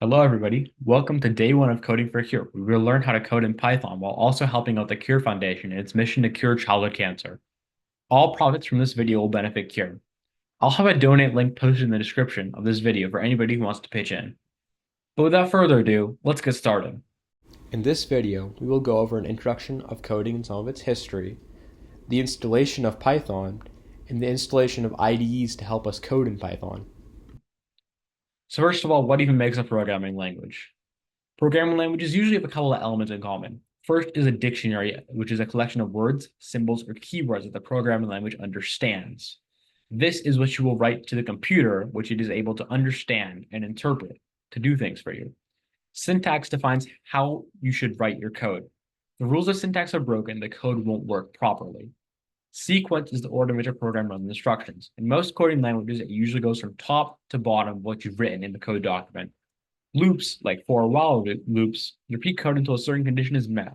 Hello, everybody. Welcome to day one of Coding for Cure. We will learn how to code in Python while also helping out the Cure Foundation in its mission to cure childhood cancer. All profits from this video will benefit Cure. I'll have a donate link posted in the description of this video for anybody who wants to pitch in. But without further ado, let's get started. In this video, we will go over an introduction of coding and some of its history, the installation of Python, and the installation of IDEs to help us code in Python. So first of all, what even makes a programming language? Programming languages usually have a couple of elements in common. First is a dictionary, which is a collection of words, symbols, or keywords that the programming language understands. This is what you will write to the computer, which it is able to understand and interpret to do things for you. Syntax defines how you should write your code. If the rules of syntax are broken, the code won't work properly. Sequence is the order in which a program runs instructions. In most coding languages, it usually goes from top to bottom of what you've written in the code document. Loops, like for a while loops, repeat code until a certain condition is met,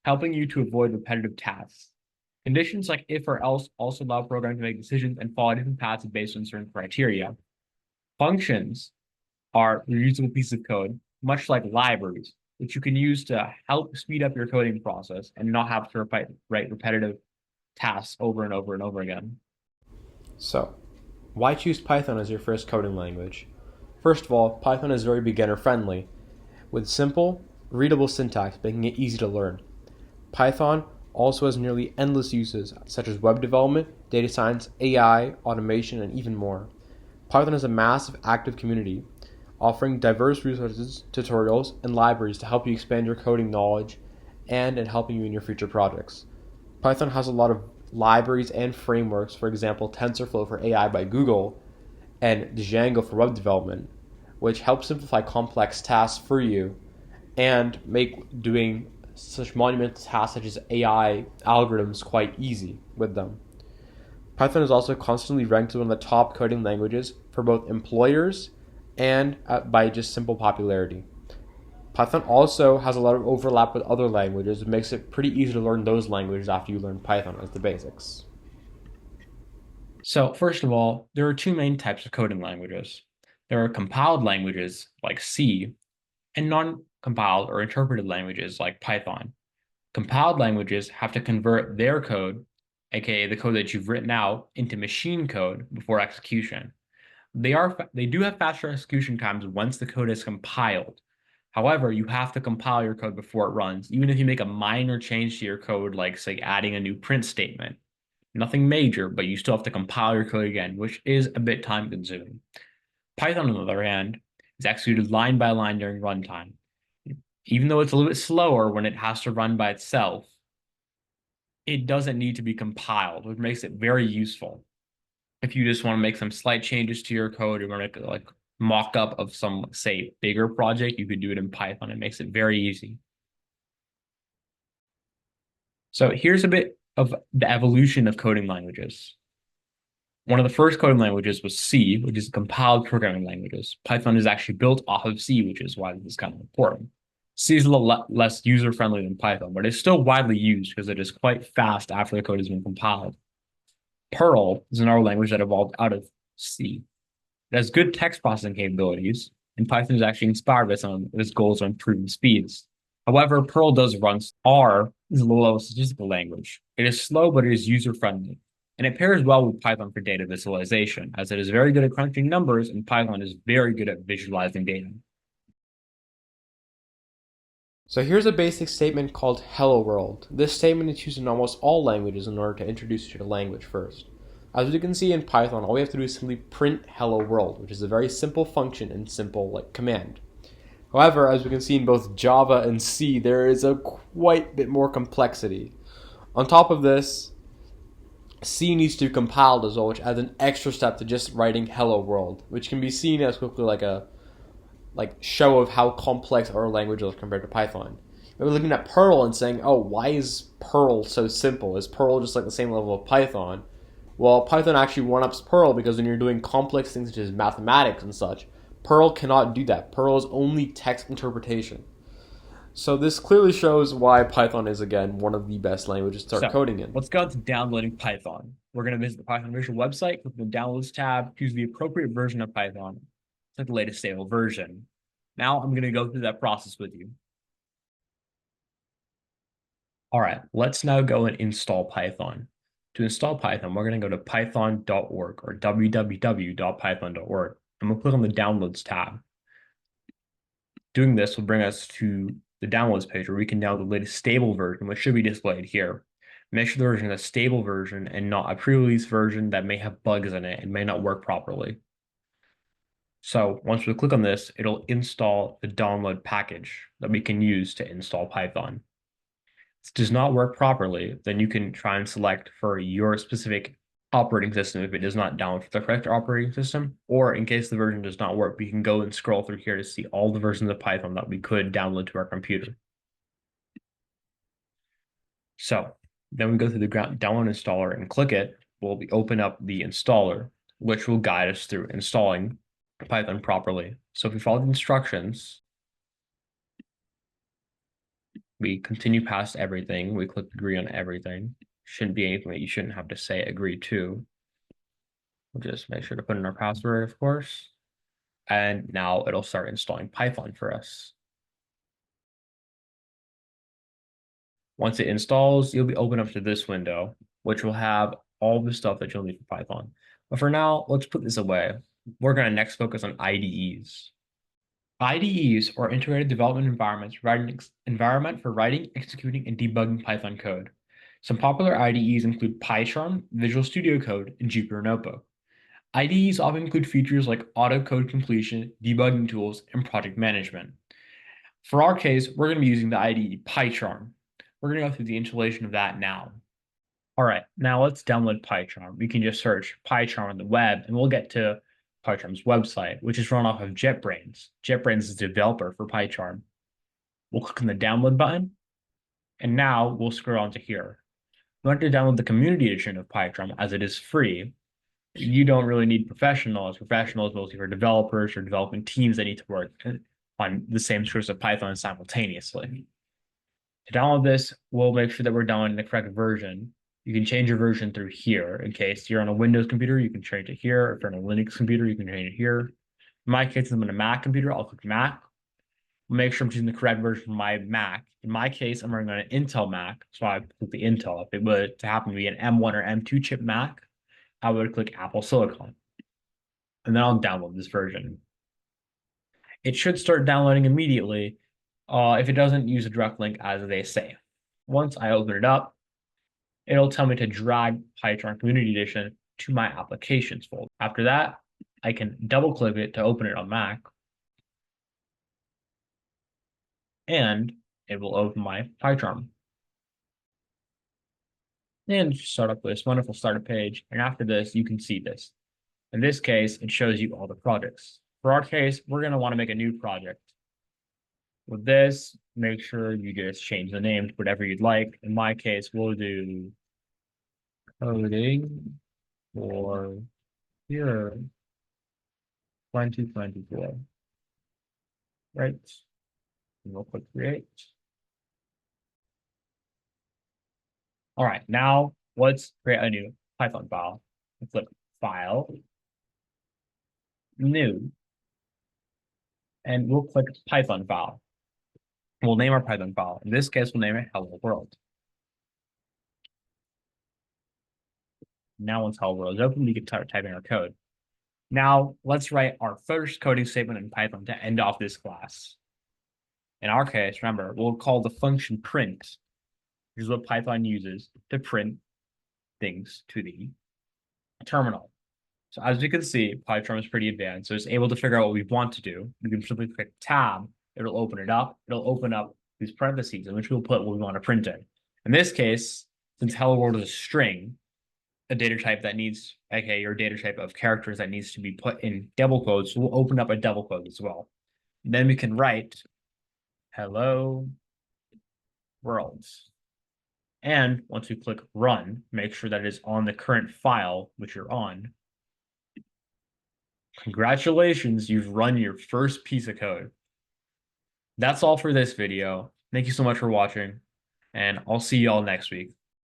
helping you to avoid repetitive tasks. Conditions like if or else also allow programs to make decisions and follow different paths based on certain criteria. Functions are reusable pieces of code, much like libraries, which you can use to help speed up your coding process and not have to write repetitive tasks over and over and over again. So, why choose Python as your first coding language? First of all, Python is very beginner friendly, with simple, readable syntax making it easy to learn. Python also has nearly endless uses, such as web development, data science, AI, automation, and even more. Python is a massive active community, offering diverse resources, tutorials, and libraries to help you expand your coding knowledge and in helping you in your future projects. Python has a lot of libraries and frameworks, for example, TensorFlow for AI by Google and Django for web development, which help simplify complex tasks for you and make doing such monumental tasks such as AI algorithms quite easy with them. Python is also constantly ranked as one of the top coding languages for both employers and by just simple popularity. Python also has a lot of overlap with other languages. It makes it pretty easy to learn those languages after you learn Python as the basics. So first of all, there are two main types of coding languages. There are compiled languages like C and non-compiled or interpreted languages like Python. Compiled languages have to convert their code, aka the code that you've written out, into machine code before execution. They do have faster execution times once the code is compiled. However, you have to compile your code before it runs, even if you make a minor change to your code, like say adding a new print statement. Nothing major, but you still have to compile your code again, which is a bit time consuming. Python, on the other hand, is executed line by line during runtime. Even though it's a little bit slower when it has to run by itself, it doesn't need to be compiled, which makes it very useful. If you just want to make some slight changes to your code, or make like mock-up of some, say, bigger project, you could do it in Python. It makes it very easy. So here's a bit of the evolution of coding languages. One of the first coding languages was C, which is compiled programming languages. Python is actually built off of C, which is why this is kind of important. C is a little less user-friendly than Python, but it's still widely used because it is quite fast after the code has been compiled. Perl is another language that evolved out of C. It has good text processing capabilities, and Python is actually inspired by some of its goals on improving speeds. However, Perl does run. R is a low-level statistical language. It is slow, but it is user-friendly, and it pairs well with Python for data visualization, as it is very good at crunching numbers, and Python is very good at visualizing data. So here's a basic statement called hello world. This statement is used in almost all languages in order to introduce you to the language first. As you can see in Python, all we have to do is simply print hello world, which is a very simple function and simple command. However, as we can see in both Java and C, there is a quite bit more complexity. On top of this, C needs to be compiled as well, which adds an extra step to just writing hello world, which can be seen as quickly like a show of how complex our language is compared to Python. We're looking at Perl and saying, oh, why is Perl so simple? Is Perl just like the same level of Python? Well, Python actually one-ups Perl because when you're doing complex things such as mathematics and such, Perl cannot do that. Perl is only text interpretation. So this clearly shows why Python is, again, one of the best languages to start coding in. Let's go to downloading Python. We're going to visit the Python official website, click the Downloads tab, choose the appropriate version of Python, select the latest stable version. Now I'm going to go through that process with you. All right, let's now go and install Python. To install Python, we're going to go to python.org or www.python.org, and we'll click on the Downloads tab. Doing this will bring us to the Downloads page where we can download the latest stable version, which should be displayed here. Make sure the version is a stable version and not a pre-release version that may have bugs in it and may not work properly. So once we click on this, it'll install the download package that we can use to install Python. If this does not work properly, then you can try and select for your specific operating system if it does not download for the correct operating system, or in case the version does not work, we can go and scroll through here to see all the versions of Python that we could download to our computer. So then we go through the download installer and click it. We'll open up the installer, which will guide us through installing Python properly. So if we follow the instructions, we continue past everything. We click agree on everything. Shouldn't be anything that you shouldn't have to say agree to. We'll just make sure to put in our password, of course. And now it'll start installing Python for us. Once it installs, you'll be open up to this window, which will have all the stuff that you'll need for Python. But for now, let's put this away. We're going to next focus on IDEs. IDEs are integrated development environments, environment for writing, executing, and debugging Python code. Some popular IDEs include PyCharm, Visual Studio Code, and Jupyter Notebook. IDEs often include features like auto code completion, debugging tools, and project management. For our case, we're going to be using the IDE PyCharm. We're going to go through the installation of that now. All right, now let's download PyCharm. We can just search PyCharm on the web, and we'll get to PyCharm's website, which is run off of JetBrains. JetBrains is the developer for PyCharm. We'll click on the download button, and now we'll scroll on to here. We want to download the community edition of PyCharm as it is free. You don't really need professionals. Professionals mostly for developers or development teams that need to work on the same source of Python simultaneously. To download this, we'll make sure that we're downloading the correct version. You can change your version through here. In case you're on a Windows computer, you can change it here. If you're on a Linux computer, you can change it here. In my case, I'm on a Mac computer. I'll click Mac. Make sure I'm choosing the correct version for my Mac. In my case, I'm running on an Intel Mac, so I click the Intel. If it were to happen to be an M1 or M2 chip Mac, I would click Apple Silicon. And then I'll download this version. It should start downloading immediately if it doesn't use a direct link as they say. Once I open it up, it'll tell me to drag PyCharm Community Edition to my applications folder. After that, I can double click it to open it on Mac. And it will open my PyCharm. And start up with this wonderful startup page. And after this, you can see this. In this case, it shows you all the projects. For our case, we're going to want to make a new project. With this, make sure you just change the name to whatever you'd like. In my case, we'll do coding for year 2024. Right? And we'll click create. All right, now let's create a new Python file. Let's click File, New, and we'll click Python file. We'll name our Python file. In this case, we'll name it Hello World. Now once Hello World is open, we can start typing our code. Now let's write our first coding statement in Python to end off this class. In our case, remember, we'll call the function print, which is what Python uses to print things to the terminal. So as we can see, PyCharm is pretty advanced, so it's able to figure out what we want to do. We can simply click tab, it'll open it up. It'll open up these parentheses in which we'll put what we want to print in. In this case, since hello world is a string, a data type that needs, aka your data type of characters that needs to be put in double quotes, so we'll open up a double quote as well. And then we can write hello world. And once we click run, make sure that it is on the current file which you're on. Congratulations, you've run your first piece of code. That's all for this video. Thank you so much for watching, and I'll see you all next week.